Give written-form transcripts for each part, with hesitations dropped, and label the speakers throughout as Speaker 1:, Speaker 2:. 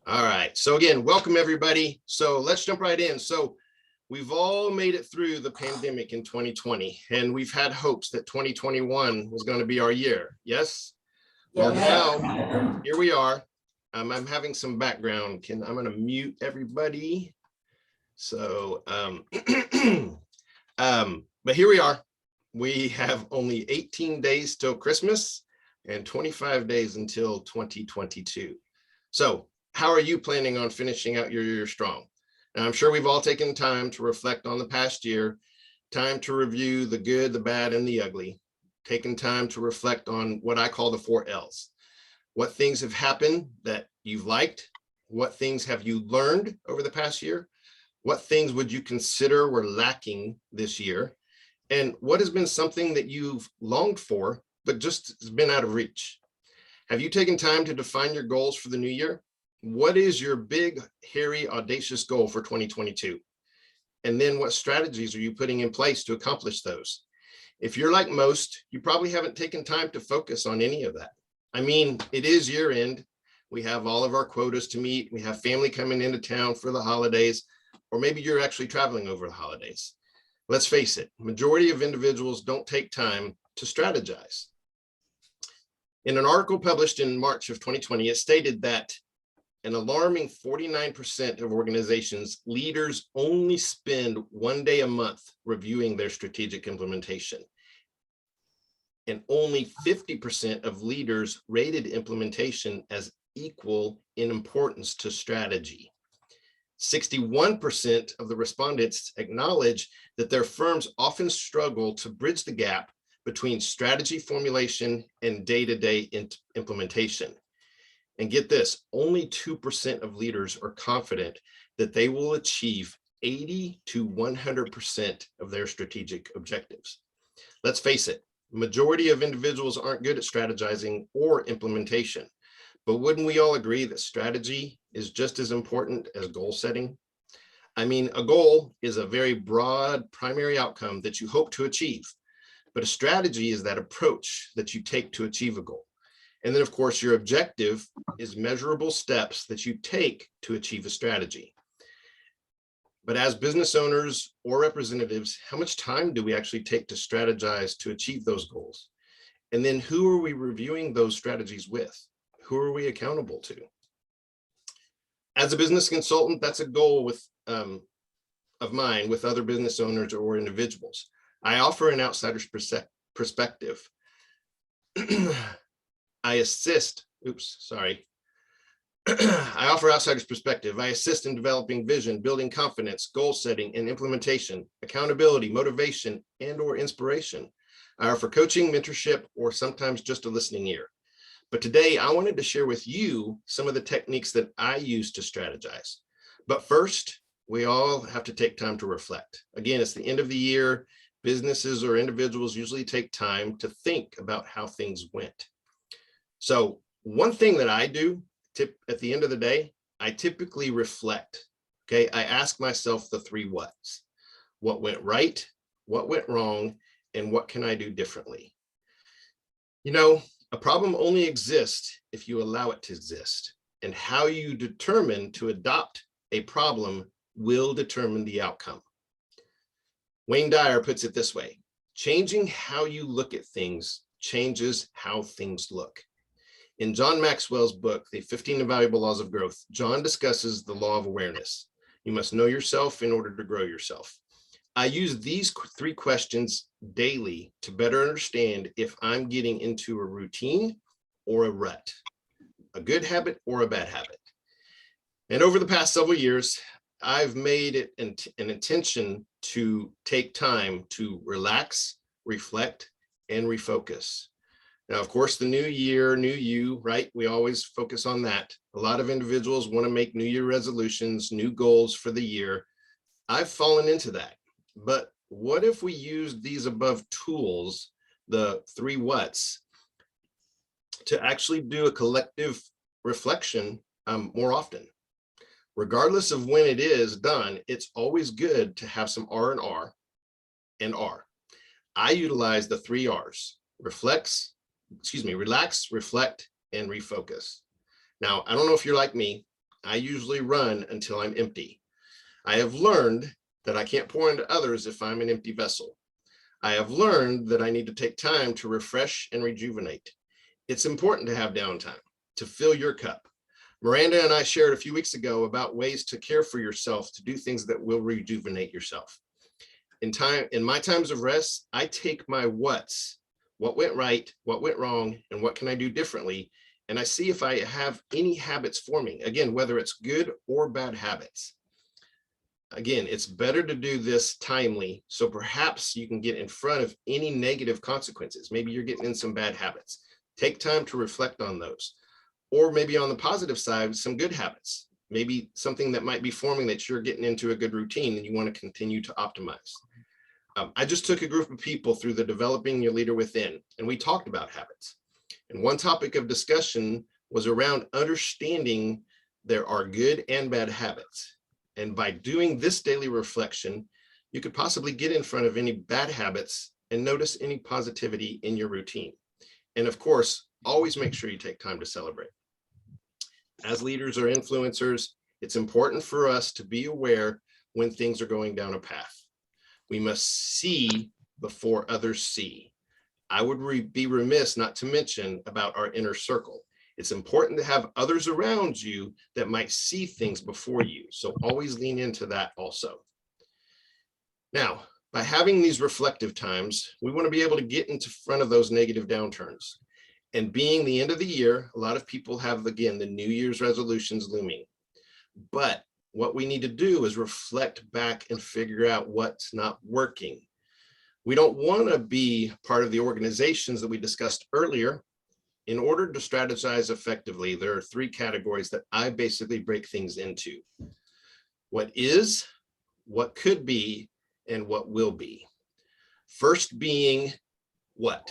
Speaker 1: All right. So again, welcome everybody. So let's jump right in. So we've all made it through the pandemic in 2020, and we've had hopes that 2021 was going to be our year. Yes? Well, now here we are. I'm having some background. I'm going to mute everybody. So, but here we are. We have only 18 days till Christmas and 25 days until 2022. So how are you planning on finishing out your year strong? Now, I'm sure we've all taken time to reflect on the past year, time to review the good, the bad, and the ugly, taken time to reflect on what I call the 4 L's. What things have happened that you've liked? What things have you learned over the past year? What things would you consider were lacking this year? And what has been something that you've longed for, but just has been out of reach? Have you taken time to define your goals for the new year? What is your big, hairy, audacious goal for 2022? And then what strategies are you putting in place to accomplish those? If you're like most, you probably haven't taken time to focus on any of that. I mean, it is year end. We have all of our quotas to meet. We have family coming into town for the holidays, or maybe you're actually traveling over the holidays. Let's face it, majority of individuals don't take time to strategize. In an article published in March of 2020, it stated that an alarming 49% of organizations, leaders only spend 1 day a month reviewing their strategic implementation. And only 50% of leaders rated implementation as equal in importance to strategy. 61% of the respondents acknowledge that their firms often struggle to bridge the gap between strategy formulation and day-to-day implementation. And get this, only 2% of leaders are confident that they will achieve 80 to 100% of their strategic objectives. Let's face it, majority of individuals aren't good at strategizing or implementation, but wouldn't we all agree that strategy is just as important as goal setting? I mean, a goal is a very broad primary outcome that you hope to achieve, but a strategy is that approach that you take to achieve a goal. And then, of course, your objective is measurable steps that you take to achieve a strategy. But as business owners or representatives, how much time do we actually take to strategize to achieve those goals? And then who are we reviewing those strategies with? Who are we accountable to? As a business consultant, that's a goal of mine with other business owners or individuals. I offer an outsider's perspective. I offer outsider's perspective. I assist in developing vision, building confidence, goal setting, and implementation, accountability, motivation, and/or inspiration. I offer coaching, mentorship, or sometimes just a listening ear. But today I wanted to share with you some of the techniques that I use to strategize. But first, we all have to take time to reflect. Again, it's the end of the year. Businesses or individuals usually take time to think about how things went. So one thing that I do at the end of the day, I typically reflect. Okay, I ask myself the 3 whats. What went right? What went wrong? And what can I do differently? You know, a problem only exists if you allow it to exist. And how you determine to adopt a problem will determine the outcome. Wayne Dyer puts it this way: changing how you look at things changes how things look. In John Maxwell's book, The 15 Invaluable Laws of Growth, John discusses the law of awareness. You must know yourself in order to grow yourself. I use these 3 questions daily to better understand if I'm getting into a routine or a rut, a good habit or a bad habit. And over the past several years, I've made it an intention to take time to relax, reflect, and refocus. Now, of course, the new year, new you, right? We always focus on that. A lot of individuals want to make New Year resolutions, new goals for the year. I've fallen into that. But what if we use these above tools, the 3 whats, to actually do a collective reflection more often? Regardless of when it is done, it's always good to have some R and R. I utilize the 3 R's: relax, reflect, and refocus. Now, I don't know if you're like me. I usually run until I'm empty. I have learned that I can't pour into others if I'm an empty vessel. I have learned that I need to take time to refresh and rejuvenate. It's important to have downtime, to fill your cup. Miranda and I shared a few weeks ago about ways to care for yourself, to do things that will rejuvenate yourself. In my times of rest, I take my what's, what went right, what went wrong, and what can I do differently, and I see if I have any habits forming, again, whether it's good or bad habits. Again, it's better to do this timely, so perhaps you can get in front of any negative consequences. Maybe you're getting in some bad habits. Take time to reflect on those. Or maybe on the positive side, some good habits. Maybe something that might be forming that you're getting into a good routine and you want to continue to optimize. I just took a group of people through the Developing Your Leader Within, and we talked about habits. And one topic of discussion was around understanding there are good and bad habits. And by doing this daily reflection, you could possibly get in front of any bad habits and notice any positivity in your routine. And of course, always make sure you take time to celebrate. As leaders or influencers, it's important for us to be aware when things are going down a path. We must see before others see. I would be remiss not to mention about our inner circle. It's important to have others around you that might see things before you. So always lean into that also. Now, by having these reflective times, we want to be able to get into front of those negative downturns. And being the end of the year, a lot of people have, again, the New Year's resolutions looming. But what we need to do is reflect back and figure out what's not working. We don't want to be part of the organizations that we discussed earlier. In order to strategize effectively, there are 3 categories that I basically break things into. What is, what could be, and what will be. First being what?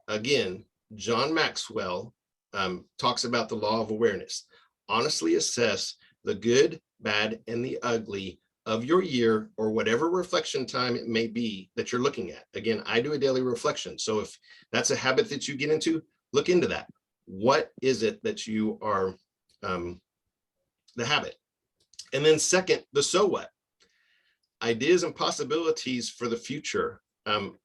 Speaker 1: Again, John Maxwell talks about the law of awareness. Honestly assess the good, bad, and the ugly of your year or whatever reflection time it may be that you're looking at. Again, I do a daily reflection. So if that's a habit that you get into, look into that. What is it that you are, the habit? And then second, the so what? Ideas and possibilities for the future.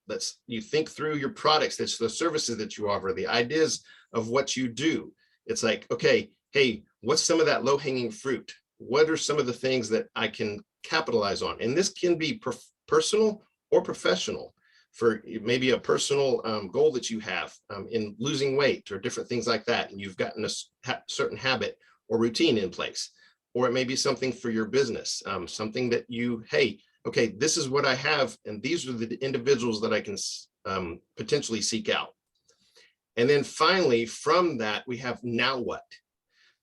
Speaker 1: That's, you think through your products, that's the services that you offer, the ideas of what you do. It's like, okay, hey, what's some of that low-hanging fruit? What are some of the things that I can capitalize on? And this can be personal or professional. For maybe a personal goal that you have in losing weight or different things like that, and you've gotten a certain habit or routine in place. Or it may be something for your business, something that you, hey, okay, this is what I have, and these are the individuals that I can potentially seek out. And then finally, from that, we have now what?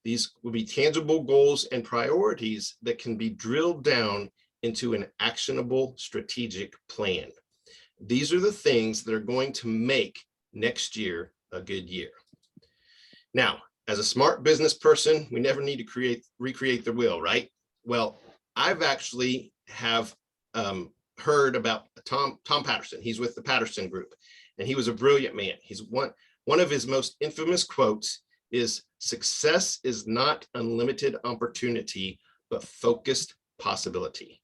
Speaker 1: These will be tangible goals and priorities that can be drilled down into an actionable strategic plan. These are the things that are going to make next year a good year. Now, as a smart business person, we never need to recreate the wheel, right? Well, I've actually have heard about Tom Patterson. He's with the Patterson Group, and he was a brilliant man. He's one of his most infamous quotes is, "Success is not unlimited opportunity, but focused possibility."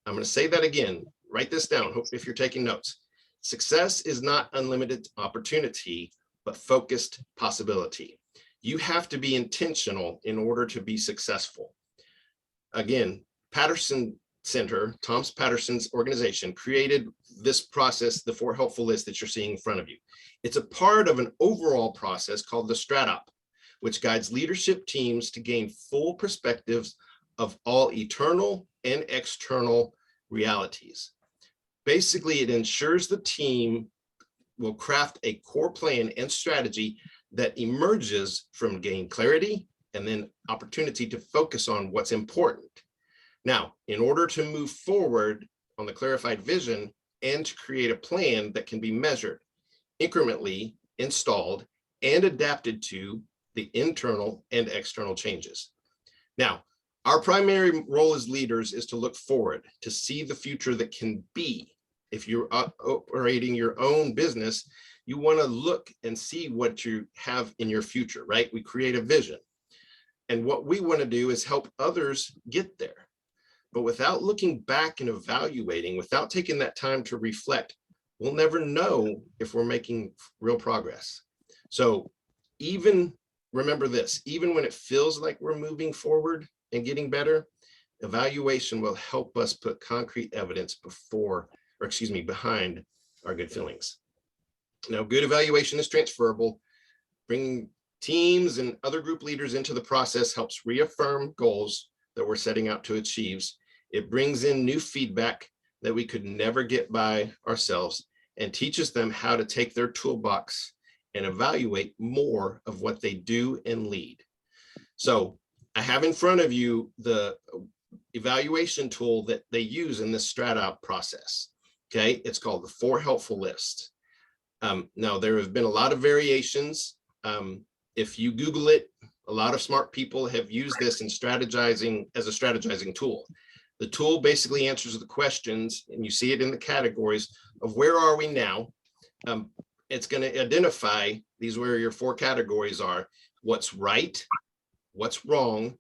Speaker 1: I'm going to say that again. Write this down if you're taking notes. Success is not unlimited opportunity, but focused possibility. You have to be intentional in order to be successful. Again, Patterson Center, Tom Patterson's organization, created this process, the 4 helpful lists that you're seeing in front of you. It's a part of an overall process called the StratOp, which guides leadership teams to gain full perspectives of all internal and external realities. Basically, it ensures the team will craft a core plan and strategy that emerges from gain clarity and then opportunity to focus on what's important. Now, in order to move forward on the clarified vision and to create a plan that can be measured, incrementally installed, and adapted to the internal and external changes. Now, our primary role as leaders is to look forward, to see the future that can be. If you're operating your own business, you want to look and see what you have in your future, right? We create a vision. And what we want to do is help others get there. But without looking back and evaluating, without taking that time to reflect, we'll never know if we're making real progress. So even remember this, even when it feels like we're moving forward and getting better, evaluation will help us put concrete evidence behind our good feelings. Now, good evaluation is transferable. Bringing teams and other group leaders into the process helps reaffirm goals that we're setting out to achieve. It brings in new feedback that we could never get by ourselves and teaches them how to take their toolbox and evaluate more of what they do and lead. So I have in front of you the evaluation tool that they use in this strat-out process. Okay, it's called the 4 helpful list. Now, there have been a lot of variations. If you Google it, a lot of smart people have used this in strategizing as a strategizing tool. The tool basically answers the questions, and you see it in the categories of where are we now. It's going to identify these where your 4 categories are: what's right, what's wrong,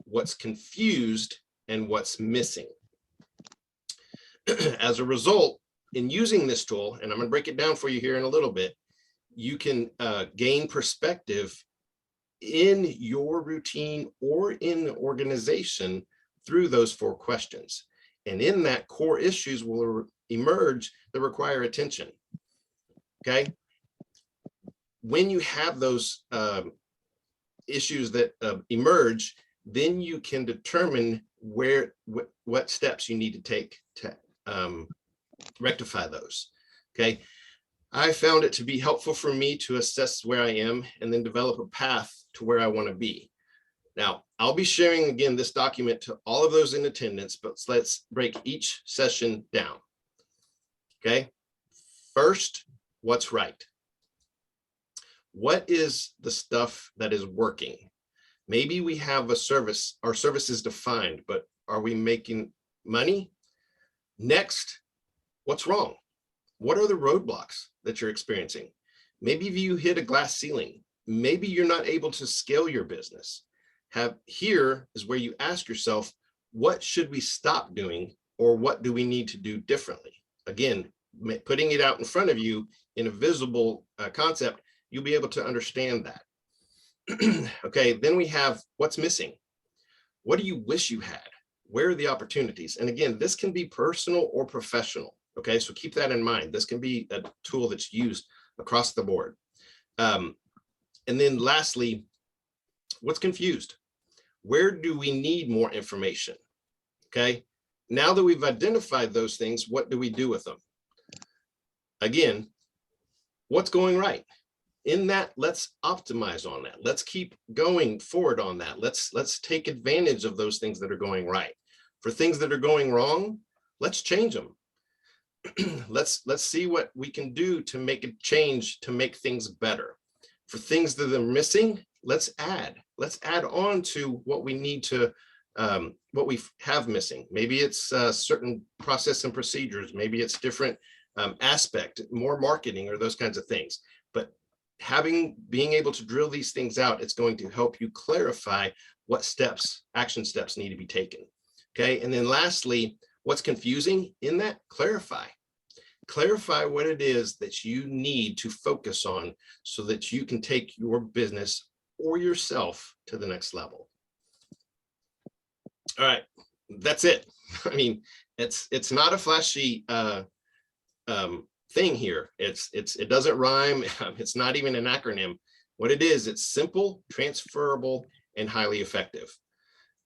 Speaker 1: what's confused, and what's missing. As a result, in using this tool, and I'm going to break it down for you here in a little bit, you can gain perspective in your routine or in the organization through those 4 questions. And in that, core issues will emerge that require attention. Okay. When you have those issues that emerge, then you can determine what steps you need to take to rectify those. Okay. I found it to be helpful for me to assess where I am and then develop a path to where I want to be. Now, I'll be sharing again this document to all of those in attendance, but let's break each session down. Okay. First, what's right? What is the stuff that is working? Maybe we have a service, our service is defined, but are we making money? Next, what's wrong? What are the roadblocks that you're experiencing? Maybe you hit a glass ceiling. Maybe you're not able to scale your business. Here is where you ask yourself, what should we stop doing, or what do we need to do differently? Again, putting it out in front of you in a visible concept, you'll be able to understand that. Okay, then we have what's missing. What do you wish you had? Where are the opportunities? And again, this can be personal or professional. Okay, so keep that in mind. This can be a tool that's used across the board. And then lastly, what's confused? Where do we need more information? Okay, now that we've identified those things, what do we do with them? Again, what's going right? In that, let's optimize on that. Let's keep going forward on that. Let's take advantage of those things that are going right. For things that are going wrong, let's change them. Let's see what we can do to make a change to make things better. For things that are missing, let's add on to what we need to, what we have missing. Maybe it's certain process and procedures. Maybe it's different aspect, more marketing or those kinds of things. But being able to drill these things out, it's going to help you clarify what steps, action steps need to be taken. Okay, and then lastly, what's confusing in that? Clarify what it is that you need to focus on so that you can take your business or yourself to the next level. All right, that's it. I mean, it's not a flashy thing here. It doesn't rhyme. It's not even an acronym. What it is, it's simple, transferable, and highly effective.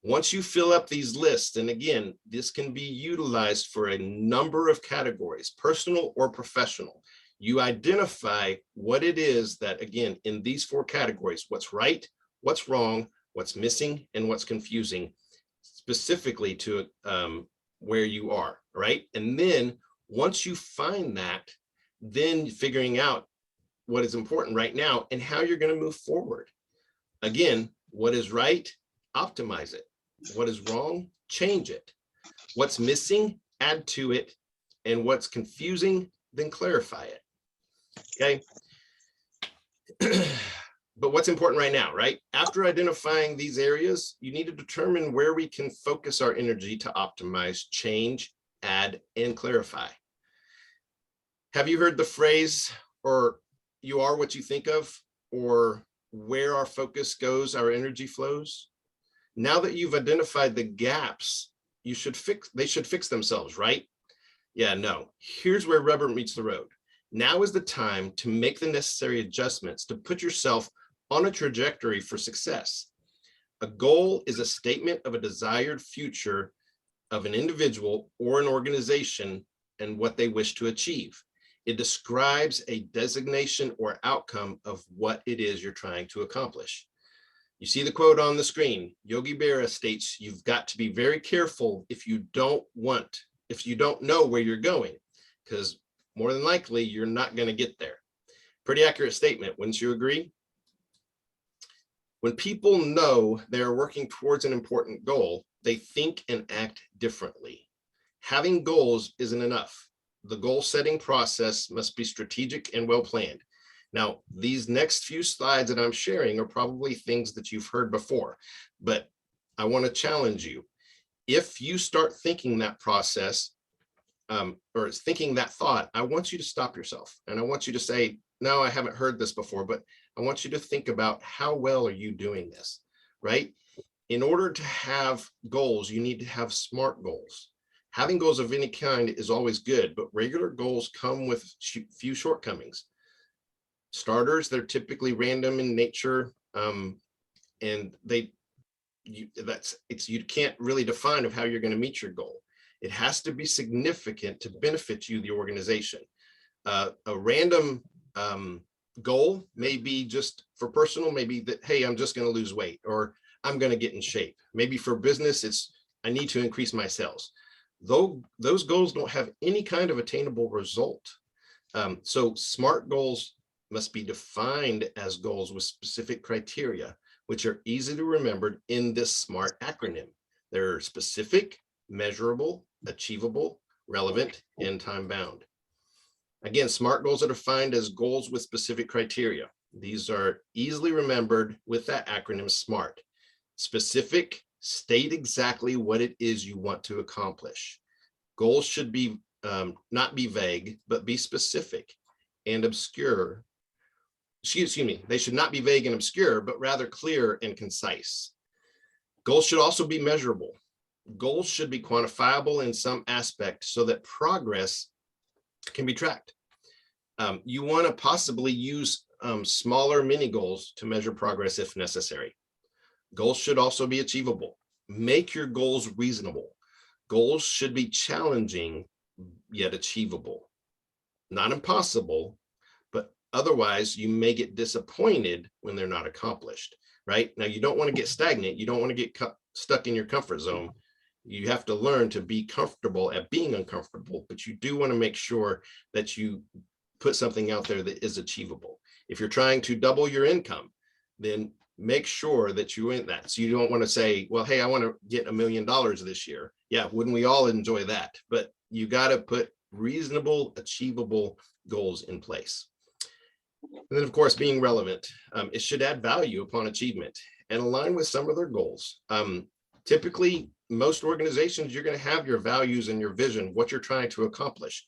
Speaker 1: Once you fill up these lists, and again, this can be utilized for a number of categories, personal or professional. You identify what it is that, again, in these 4 categories, what's right, what's wrong, what's missing, and what's confusing, specifically to where you are, right? And then once you find that, then figuring out what is important right now and how you're going to move forward. Again, what is right, optimize it. What is wrong, change it. What's missing, add to it. And what's confusing, then clarify it. Okay. But what's important right now, right? After identifying these areas, you need to determine where we can focus our energy to optimize, change, add, and clarify. Have you heard the phrase, or you are what you think of, or where our focus goes, our energy flows? Now that you've identified the gaps, they should fix themselves, right? Yeah, no. Here's where rubber meets the road. Now is the time to make the necessary adjustments to put yourself on a trajectory for success. A goal is a statement of a desired future of an individual or an organization and what they wish to achieve. It describes a designation or outcome of what it is you're trying to accomplish. You see the quote on the screen. Yogi Berra states, you've got to be very careful if you don't know where you're going, because more than likely you're not going to get there. Pretty accurate statement, wouldn't you agree? When people know they're working towards an important goal, they think and act differently. Having goals isn't enough. The goal setting process must be strategic and well planned. Now, these next few slides that I'm sharing are probably things that you've heard before, but I want to challenge you. If you start thinking that process or thinking that thought, I want you to stop yourself. And I want you to say, no, I haven't heard this before, but I want you to think about how well are you doing this, right? In order to have goals, you need to have SMART goals. Having goals of any kind is always good, but regular goals come with few shortcomings. Starters, they're typically random in nature, and you can't really define of how you're going to meet your goal. It has to be significant to benefit you, the organization. A random goal may be just for personal, maybe that, hey, I'm just going to lose weight, or I'm going to get in shape. Maybe for business, it's I need to increase my sales. Though those goals don't have any kind of attainable result. So SMART goals must be defined as goals with specific criteria, which are easy to remember in this SMART acronym. They're specific, measurable, achievable, relevant, and time-bound. Again, SMART goals are defined as goals with specific criteria. These are easily remembered with that acronym SMART. Specific, state exactly what it is you want to accomplish. Goals should be not be vague, but be specific and obscure. Excuse me, they should not be vague and obscure, but rather clear and concise. Goals should also be measurable. Goals should be quantifiable in some aspect so that progress can be tracked. You want to possibly use smaller mini goals to measure progress if necessary. Goals should also be achievable. Make your goals reasonable. Goals should be challenging yet achievable. Not impossible, but otherwise you may get disappointed when they're not accomplished, right? Now, you don't want to get stagnant. You don't want to get stuck in your comfort zone. You have to learn to be comfortable at being uncomfortable, but you do want to make sure that you put something out there that is achievable. If you're trying to double your income, then make sure that you in that. So you don't want to say, well, hey, I want to get $1 million this year. Yeah, wouldn't we all enjoy that? But you got to put reasonable, achievable goals in place. And then, of course, being relevant. It should add value upon achievement and align with some of their goals. Typically, most organizations, you're going to have your values and your vision, what you're trying to accomplish.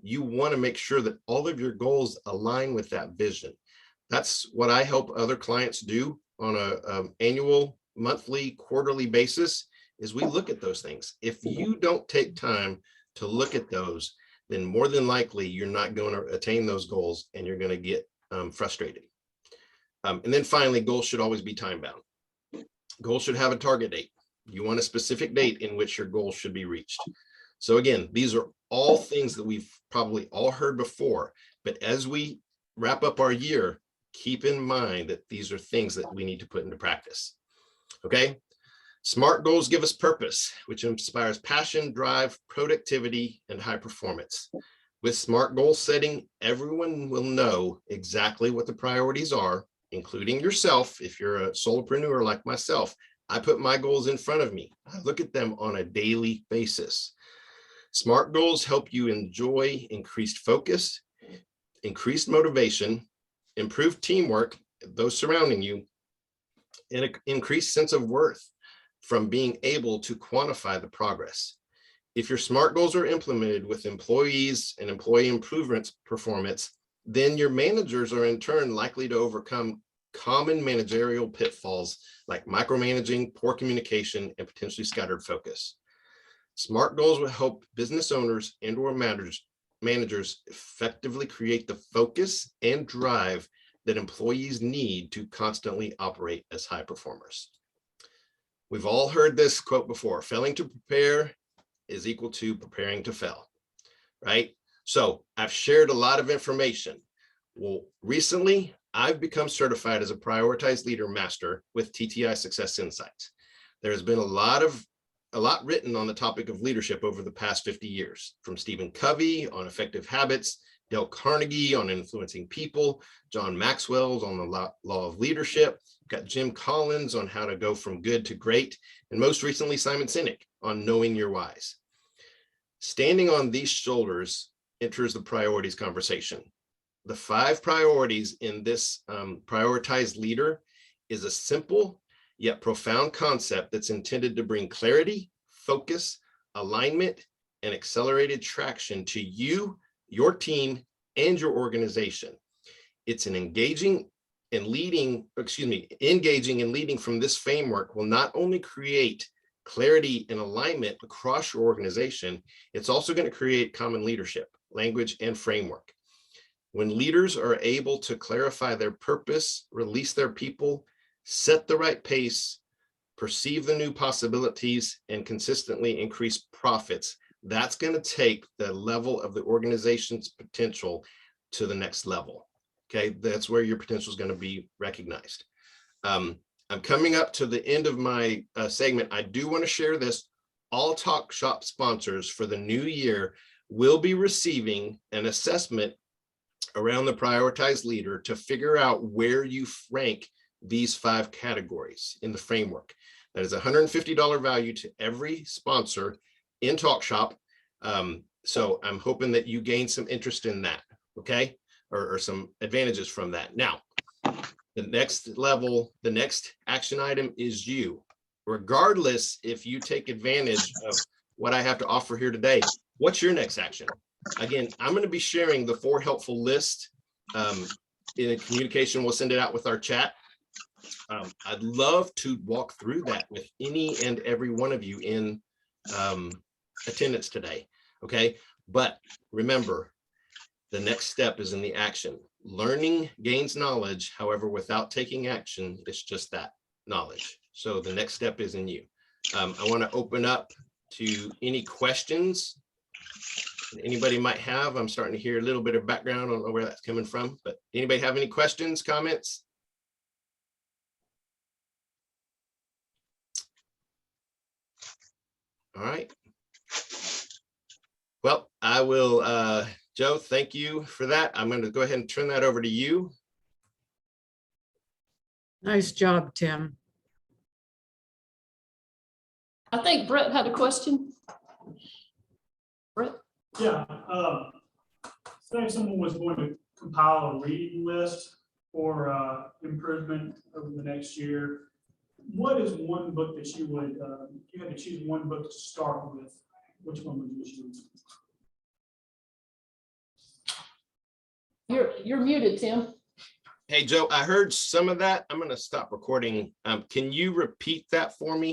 Speaker 1: You want to make sure that all of your goals align with that vision. That's what I help other clients do on a annual, monthly, quarterly basis, is we look at those things. If you don't take time to look at those, then more than likely you're not going to attain those goals and you're going to get frustrated. And then finally, goals should always be time bound. Goals should have a target date. You want a specific date in which your goal should be reached. So again, these are all things that we've probably all heard before, but as we wrap up our year, keep in mind that these are things that we need to put into practice. Okay. SMART goals give us purpose, which inspires passion, drive, productivity, and high performance. With SMART goal setting, everyone will know exactly what the priorities are, including yourself. If you're a solopreneur like myself, I put my goals in front of me. I look at them on a daily basis. SMART goals help you enjoy increased focus, increased motivation, improved teamwork, those surrounding you, and an increased sense of worth from being able to quantify the progress. If your SMART goals are implemented with employees and employee improvements performance, then your managers are in turn likely to overcome common managerial pitfalls like micromanaging, poor communication, and potentially scattered focus. SMART goals will help business owners and or managers effectively create the focus and drive that employees need to constantly operate as high performers. We've all heard this quote before: failing to prepare is equal to preparing to fail, right? So I've shared a lot of information. Well, recently I've become certified as a prioritized leader master with TTI Success Insights. There has been a lot written on the topic of leadership over the past 50 years, from Stephen Covey on effective habits, Dale Carnegie on influencing people, John Maxwell's on the law of leadership, got Jim Collins on how to go from good to great, and most recently Simon Sinek on knowing your whys. Standing on these shoulders enters the priorities conversation. The 5 priorities in this prioritized leader is a simple yet profound concept that's intended to bring clarity, focus, alignment, and accelerated traction to you, your team, and your organization. It's an engaging and leading from this framework will not only create clarity and alignment across your organization, it's also going to create common leadership, language, and framework. When leaders are able to clarify their purpose, release their people, set the right pace, perceive the new possibilities, and consistently increase profits, that's going to take the level of the organization's potential to the next level. Okay, that's where your potential is going to be recognized. I'm coming up to the end of my segment. I do want to share this. All Talk Shop sponsors for the new year will be receiving an assessment around the prioritized leader to figure out where you rank these 5 categories in the framework. That is $150 value to every sponsor in Talk Shop. So I'm hoping that you gain some interest in that, okay? Or some advantages from that. Now, the next level, the next action item is you. Regardless if you take advantage of what I have to offer here today, what's your next action? Again, I'm going to be sharing the 4 helpful list in a communication. We'll send it out with our chat. I'd love to walk through that with any and every one of you in attendance today. Okay. But remember, the next step is in the action. Learning gains knowledge. However, without taking action, it's just that knowledge. So the next step is in you. I want to open up to any questions anybody might have. I'm starting to hear a little bit of background. I don't know where that's coming from, but anybody have any questions, comments? All right. Well, I will, Joe, thank you for that. I'm going to go ahead and turn that over to you.
Speaker 2: Nice job, Tim.
Speaker 3: I think Brett had a question. Brett?
Speaker 4: Yeah, say if someone was going to compile a reading list for improvement over the next year, what is one book that you would, if you had to choose one book to start with, which one would you choose?
Speaker 3: You're muted, Tim.
Speaker 1: Hey, Joe, I heard some of that. I'm going to stop recording. Can you repeat that for me?